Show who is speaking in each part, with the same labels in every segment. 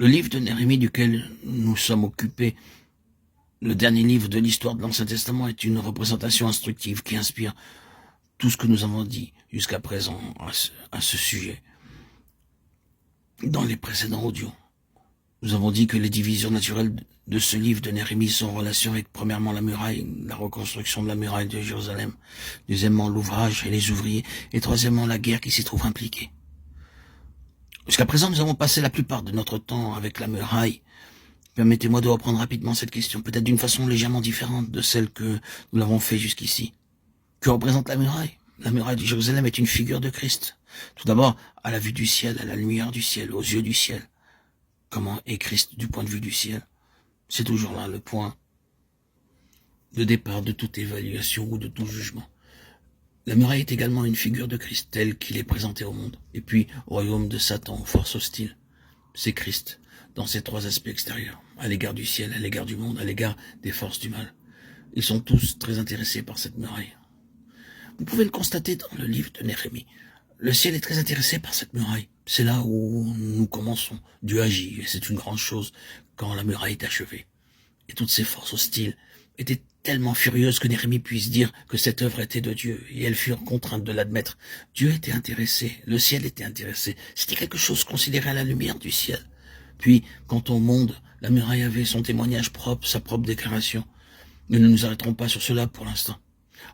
Speaker 1: Le livre de Néhémie duquel nous sommes occupés, le dernier livre de l'histoire de l'Ancien Testament, est une représentation instructive qui inspire tout ce que nous avons dit jusqu'à présent à ce sujet. Dans les précédents audios, nous avons dit que les divisions naturelles de ce livre de Néhémie sont en relation avec, premièrement, la muraille, la reconstruction de la muraille de Jérusalem, deuxièmement, l'ouvrage et les ouvriers, et troisièmement, la guerre qui s'y trouve impliquée. Jusqu'à présent, nous avons passé la plupart de notre temps avec la muraille. Permettez-moi de reprendre rapidement cette question, peut-être d'une façon légèrement différente de celle que nous l'avons fait jusqu'ici. Que représente la muraille? La muraille de Jérusalem est une figure de Christ. Tout d'abord, à la vue du ciel, à la lumière du ciel, aux yeux du ciel. Comment est Christ du point de vue du ciel? C'est toujours là le point de départ de toute évaluation ou de tout jugement. La muraille est également une figure de Christ tel qu'il est présenté au monde. Et puis, au royaume de Satan, aux forces hostiles, c'est Christ dans ses trois aspects extérieurs, à l'égard du ciel, à l'égard du monde, à l'égard des forces du mal. Ils sont tous très intéressés par cette muraille. Vous pouvez le constater dans le livre de Néhémie. Le ciel est très intéressé par cette muraille. C'est là où nous commençons. Dieu agit, et c'est une grande chose quand la muraille est achevée. Et toutes ces forces hostiles étaient tellement furieuses que Néhémie puisse dire que cette œuvre était de Dieu, et elles furent contraintes de l'admettre. Dieu était intéressé, le ciel était intéressé. C'était quelque chose considéré à la lumière du ciel. Puis, quant au monde, la muraille avait son témoignage propre, sa propre déclaration. Nous ne nous arrêterons pas sur cela pour l'instant.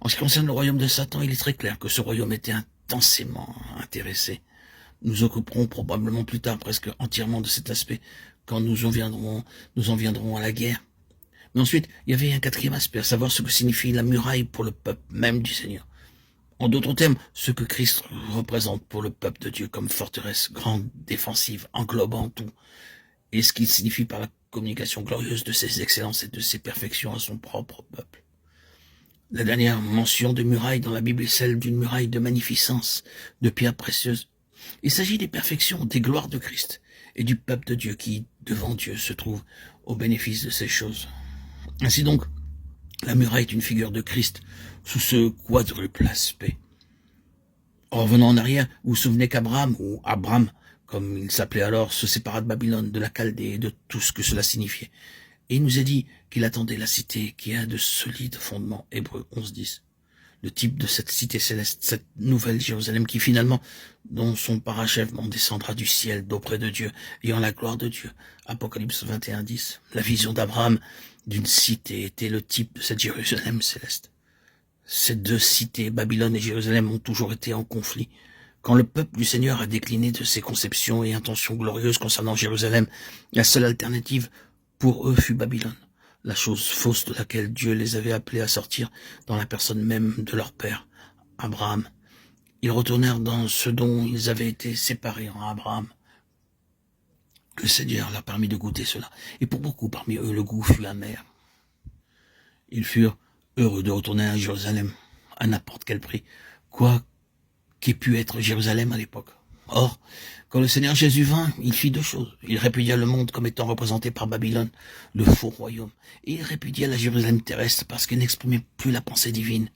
Speaker 1: En ce qui concerne le royaume de Satan, il est très clair que ce royaume était intensément intéressé. Nous occuperons probablement plus tard presque entièrement de cet aspect quand nous en viendrons à la guerre. Mais ensuite, il y avait un quatrième aspect, à savoir ce que signifie la muraille pour le peuple même du Seigneur. En d'autres termes, ce que Christ représente pour le peuple de Dieu comme forteresse grande, défensive, englobant tout, et ce qu'il signifie par la communication glorieuse de ses excellences et de ses perfections à son propre peuple. La dernière mention de muraille dans la Bible est celle d'une muraille de magnificence, de pierres précieuses. Il s'agit des perfections, des gloires de Christ et du peuple de Dieu qui, devant Dieu, se trouve au bénéfice de ces choses. Ainsi donc, la muraille est une figure de Christ sous ce quadruple aspect. En revenant en arrière, vous vous souvenez qu'Abraham, ou Abram, comme il s'appelait alors, se sépara de Babylone, de la Chaldée et de tout ce que cela signifiait. Et il nous a dit qu'il attendait la cité qui a de solides fondements. Hébreux 11:10. Le type de cette cité céleste, cette nouvelle Jérusalem qui finalement, dans son parachèvement, descendra du ciel d'auprès de Dieu, ayant la gloire de Dieu. Apocalypse 21:10. La vision d'Abraham d'une cité était le type de cette Jérusalem céleste. Ces deux cités, Babylone et Jérusalem, ont toujours été en conflit. Quand le peuple du Seigneur a décliné de ses conceptions et intentions glorieuses concernant Jérusalem, la seule alternative pour eux fut Babylone, la chose fausse de laquelle Dieu les avait appelés à sortir dans la personne même de leur père, Abraham. Ils retournèrent dans ce dont ils avaient été séparés en Abraham. Le Seigneur leur permit de goûter cela, et pour beaucoup parmi eux, le goût fut amer. Ils furent heureux de retourner à Jérusalem, à n'importe quel prix, quoi qu'ait pu être Jérusalem à l'époque. Or, quand le Seigneur Jésus vint, il fit deux choses. Il répudia le monde comme étant représenté par Babylone, le faux royaume, et il répudia la Jérusalem terrestre parce qu'elle n'exprimait plus la pensée divine.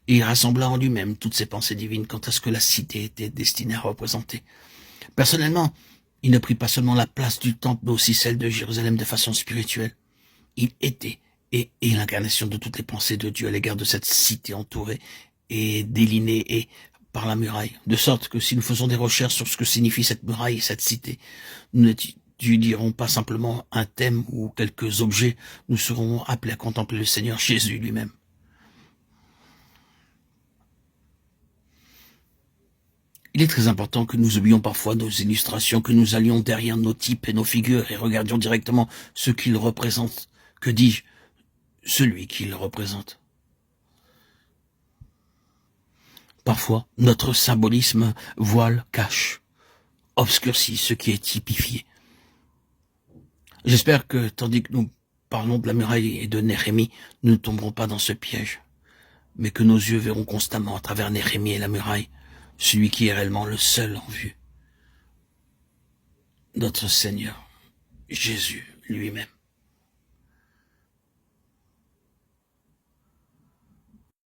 Speaker 1: Et il rassembla en lui-même toutes ces pensées divines quant à ce que la cité était destinée à représenter. Personnellement, il ne prit pas seulement la place du temple, mais aussi celle de Jérusalem de façon spirituelle. Il était et est l'incarnation de toutes les pensées de Dieu à l'égard de cette cité entourée et délinée et par la muraille, de sorte que si nous faisons des recherches sur ce que signifie cette muraille et cette cité, nous n'étudierons pas simplement un thème ou quelques objets, nous serons appelés à contempler le Seigneur Jésus lui-même. Il est très important que nous oublions parfois nos illustrations, que nous allions derrière nos types et nos figures et regardions directement ce qu'ils représentent. Que dis-je? Celui qu'ils représentent. Parfois, notre symbolisme voile, cache, obscurcit ce qui est typifié. J'espère que, tandis que nous parlons de la muraille et de Néhémie, nous ne tomberons pas dans ce piège, mais que nos yeux verront constamment à travers Néhémie et la muraille, celui qui est réellement le seul en vue. Notre Seigneur, Jésus lui-même.